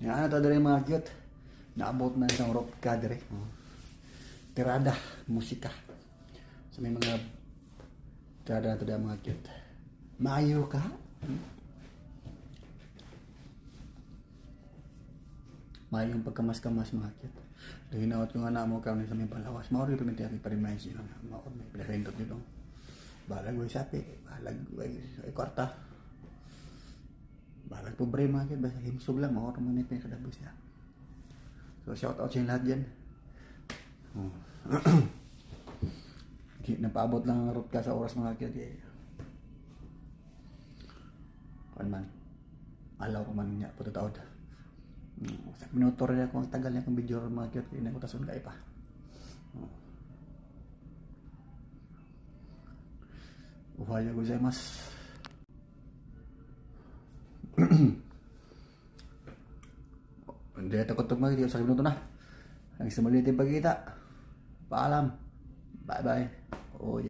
Yan na to diri mga cute. Naabot na isang rock ka diri. Tirada, musika. So may mga tirada na to diri mga cute. Maayo ka? Maayo yung pagkamas-kamas mga cute. Hinawat ko nga na mo karon sa may palawas. Mao rin pamintay ang parimahin sila. Mao may pinarendot dito. Balag way sapi, balag way kwarta. Balag pobre mga kid, basta himsog lang, mao man ipin kadabos siya. So shout out sa inyo lahat dyan. Napaabot lang ang root ka sa oras mga kid. Kuan man, alaw ko man niya po taod. Sa minuto rin ako ang tagal niya kong video mga kid, hindi ko tasun kaya pa. Ohayou gozaimasu. Hindi takot mag-video sa minuto na. Hanggang sa muli natin pagkita. Paalam. Bye bye. Oh, yeah.